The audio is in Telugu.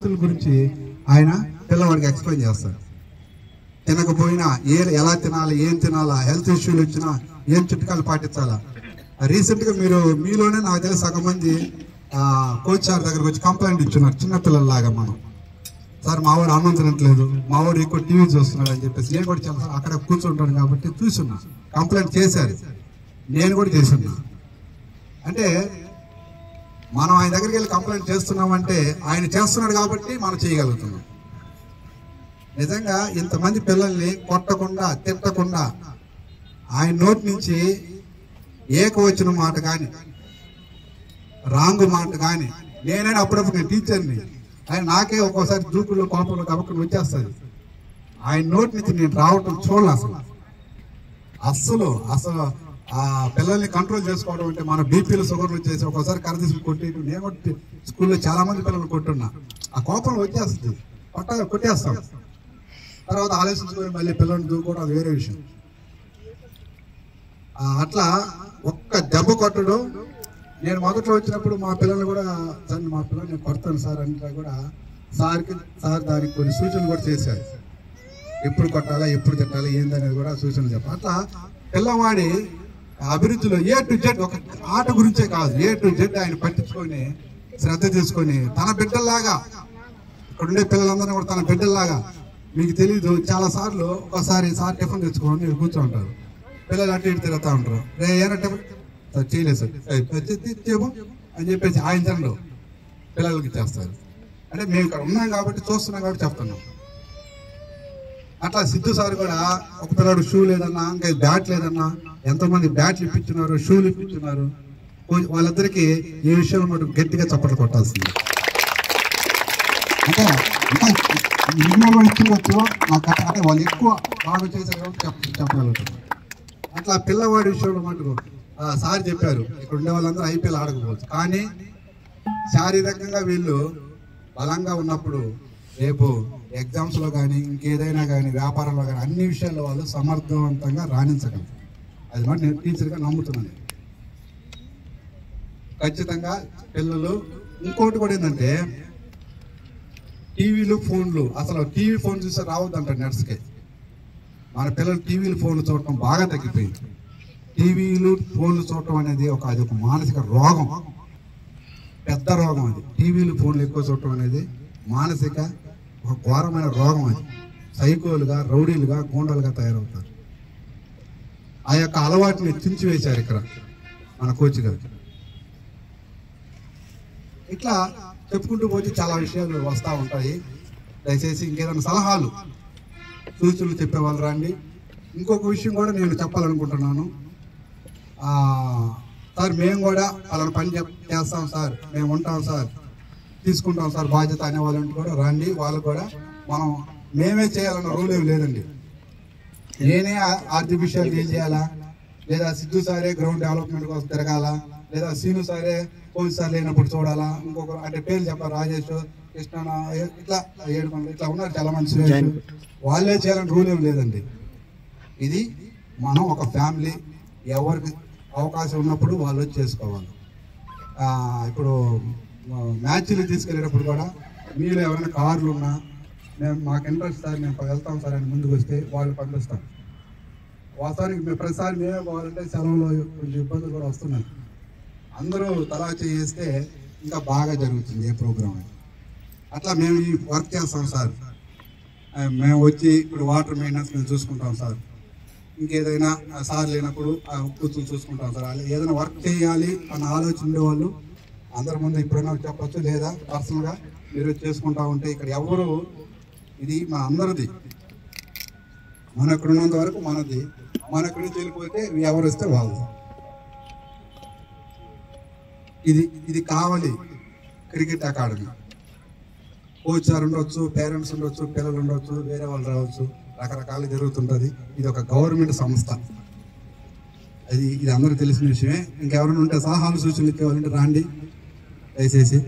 గురించి ఆయన పిల్లవాడికి ఎక్స్ప్లెయిన్ చేస్తాడు. తినకపోయినా ఎలా తినాలి, ఏం తినాలా, హెల్త్ ఇష్యూలు వచ్చినా ఏం చిట్కాలు పాటించాలా. రీసెంట్గా మీలోనే నాకు తెలిసి సగం మంది కోచ్ సార్ దగ్గరకు వచ్చి కంప్లైంట్ ఇచ్చున్నారు, చిన్నపిల్లల్లాగా. మనం సార్ మావాడు అన్నం తినట్లేదు, మావాడు ఎక్కువ టీవీ చూస్తున్నాడు అని చెప్పేసి. నేను కూడా చాలా అక్కడ కూర్చుంటాను కాబట్టి చూస్తున్నా, కంప్లైంట్ చేశారు, నేను కూడా చేస్తున్నా. అంటే మనం ఆయన దగ్గరికి వెళ్ళి కంప్లైంట్ చేస్తున్నామంటే ఆయన చేస్తున్నాడు కాబట్టి మనం చేయగలుగుతున్నాం. నిజంగా ఇంతమంది పిల్లల్ని కొట్టకుండా తిట్టకుండా ఆయన నోటి నుంచి ఏకవచన మాట కానీ రాంగు మాట కానీ, నేనైనా అప్పుడప్పుడు నేను టీచర్ని, ఆయన నాకే ఒక్కోసారి దూకులు కోపంలో కబక్కుని వచ్చేస్తుంది. ఆయన నోటి నుంచి నేను రావటం చూడాలి. అసలు ఆ పిల్లల్ని కంట్రోల్ చేసుకోవడం అంటే మన బీపీలు షుగర్లు వచ్చేసి ఒక్కోసారి కరదీసులు కొట్టేయడం. నేను కూడా స్కూల్లో చాలా మంది పిల్లలు కొట్టున్నా, ఆ కోపంలో వచ్చేస్తుంది, కొట్టేస్తాం. తర్వాత ఆలోచించుకొని మళ్ళీ పిల్లల్ని దూకోవడం అది వేరే విషయం. అట్లా ఒక్క దెబ్బ కొట్టడం. నేను మొదట్లో వచ్చినప్పుడు మా పిల్లల్ని కూడా సార్ మా పిల్లలు నేను కొడతాను సార్ అంటే కూడా సార్ దానికి కొన్ని సూచనలు కూడా చేశారు. ఎప్పుడు కొట్టాలా, ఎప్పుడు తిట్టాలా, ఏందనేది కూడా సూచనలు చెప్పాలి. అట్లా పిల్లవాడి అభివృద్ధిలో ఏ టు జెడ్, ఒక ఆట గురించే కాదు, ఏ టు జెడ్ ఆయన పట్టించుకొని శ్రద్ధ తీసుకొని తన బిడ్డల్లాగా, ఇక్కడ ఉండే పిల్లలందరినీ కూడా తన బిడ్డల్లాగా. మీకు తెలీదు, చాలా సార్లు ఒకసారి సార్ టిఫిన్ తెచ్చుకోండి మీరు కూర్చోంటారు, పిల్లలు అటు ఇటు తిరుగుతూ ఉంటారు. ఏమైనా టిఫిన్ సార్ చేయలేదు సార్ అని చెప్పేసి ఆయన జన్లో పిల్లలకి చేస్తారు. అంటే మేము ఇక్కడ ఉన్నాం కాబట్టి, చూస్తున్నాం కాబట్టి చెప్తున్నాం. అట్లా సిద్ధు సార్ కూడా ఒక పిల్లడు షూ లేదన్నా, ఇంకా బ్యాట్ లేదన్నా, ఎంతోమంది బ్యాట్లు ఇప్పించున్నారు, షూలు ఇప్పించున్నారు. వాళ్ళిద్దరికి ఈ విషయంలో మటుకు గట్టిగా చప్పట్లు కొట్టాల్సింది. అంటే ఇంకా ఇండియాలో ఇచ్చిండొచ్చు నాకు, అంటే వాళ్ళు ఎక్కువ బాగా చేశారు కాబట్టి చెప్పగలుగుతారు. అట్లా పిల్లవాడి విషయంలో మటుకు సార్ చెప్పారు, ఇక్కడ ఉండే వాళ్ళందరూ ఐపీఎల్ ఆడకపోవచ్చు, కానీ శారీరకంగా వీళ్ళు బలంగా ఉన్నప్పుడు రేపు ఎగ్జామ్స్లో కానీ ఇంకేదైనా కానీ వ్యాపారంలో కానీ అన్ని విషయాల్లో వాళ్ళు సమర్థవంతంగా రాణించగలరు. అది మాట నేను టీచర్గా నమ్ముతున్నాను. ఖచ్చితంగా పిల్లలు ఇంకోటి కూడా ఏంటంటే, టీవీలు ఫోన్లు, అసలు టీవీ ఫోన్ చూస్తే రావద్దంటారు నర్స్కి. మన పిల్లలు టీవీలు ఫోన్లు చూడటం బాగా తగ్గిపోయింది. టీవీలు ఫోన్లు చూడటం అనేది అది ఒక మానసిక రోగం, పెద్ద రోగం. అది టీవీలు ఫోన్లు ఎక్కువ చూడటం అనేది మానసిక ఒక ఘోరమైన రోగం. అది సైకోలుగా, రౌడీలుగా, గూండాలుగా తయారవుతారు. ఆ యొక్క అలవాటుని చించివేశారు ఇక్కడ మన కోచ్ గారు. ఇట్లా చెప్పుకుంటూ పోతే చాలా విషయాలు వస్తూ ఉంటాయి. దయచేసి ఇంకేదైనా సలహాలు సూచనలు చెప్పేవాళ్ళు రండి. ఇంకొక విషయం కూడా నేను చెప్పాలనుకుంటున్నాను. సార్ మేము కూడా వాళ్ళని పని చేస్తాం సార్, మేము ఉంటాం సార్, తీసుకుంటాం సార్ బాధ్యత అనే వాళ్ళని కూడా రండి. వాళ్ళు కూడా మేమే చేయాలన్న రూల్ ఏమి లేదండి. నేనే ఆర్థిక విషయాలు డీల్ చేయాలా, లేదా సిద్ధు సారే గ్రౌండ్ డెవలప్మెంట్ కోసం తిరగాలా, లేదా సీను సారే పోలీస్ సార్ లేనప్పుడు చూడాలా, ఇంకొక అంటే పేర్లు చెప్పాలి, రాజేష్, కృష్ణ, ఇట్లా 7 మంది ఇట్లా ఉన్నారు చాలా మంది. వాళ్ళే చేయాలని రూల్ ఏమి లేదండి. ఇది మనం ఒక ఫ్యామిలీ, ఎవరికి అవకాశం ఉన్నప్పుడు వాళ్ళు చేసుకోవాలి. ఇప్పుడు మ్యాచ్లు తీసుకెళ్ళేటప్పుడు కూడా మీరు ఎవరైనా కార్లు ఉన్నా, మాకు ఇంట్రెస్ట్ సార్, మేము వెళ్తాం సార్ అని ముందుకు వస్తే వాళ్ళు పంపిస్తాం. వాస్తవానికి మేము ప్రతిసారి మేమే పోవాలంటే సెలవులో కొంచెం ఇబ్బందులు కూడా వస్తున్నాయి. అందరూ తలా చేస్తే ఇంకా బాగా జరుగుతుంది ఏ ప్రోగ్రామ్. అట్లా మేము ఈ వర్క్ చేస్తాం సార్, మేము వచ్చి ఇప్పుడు వాటర్ మెయింటెనెన్స్ మేము చూసుకుంటాం సార్, ఇంకేదైనా సార్ లేనప్పుడు కూర్చొని చూసుకుంటాం సార్. ఏదైనా వర్క్ చేయాలి అన్న ఆలోచన ఉండేవాళ్ళు అందరి ముందు ఇప్పుడైనా చెప్పచ్చు, లేదా పర్సనల్గా మీరు చేసుకుంటా ఉంటే ఇక్కడ ఎవరు, ఇది మన అందరిది. మన ఇక్కడ ఉన్నంత వరకు మనది, మన ఇక్కడ నుంచి వెళ్ళిపోతే ఎవరు వస్తే వాళ్ళు. ఇది కావాలి క్రికెట్ అకాడమీ. కోచ్ సార్ ఉండొచ్చు, పేరెంట్స్ ఉండొచ్చు, పిల్లలు ఉండొచ్చు, వేరే వాళ్ళు రావచ్చు, రకరకాలు జరుగుతుంటుంది. ఇది ఒక గవర్నమెంట్ సంస్థ, ఇది అందరూ తెలిసిన విషయమే. ఇంకెవరైనా ఉంటే సలహాలు సూచనలు ఇచ్చేవాళ్ళంటే రాండి దయచేసి.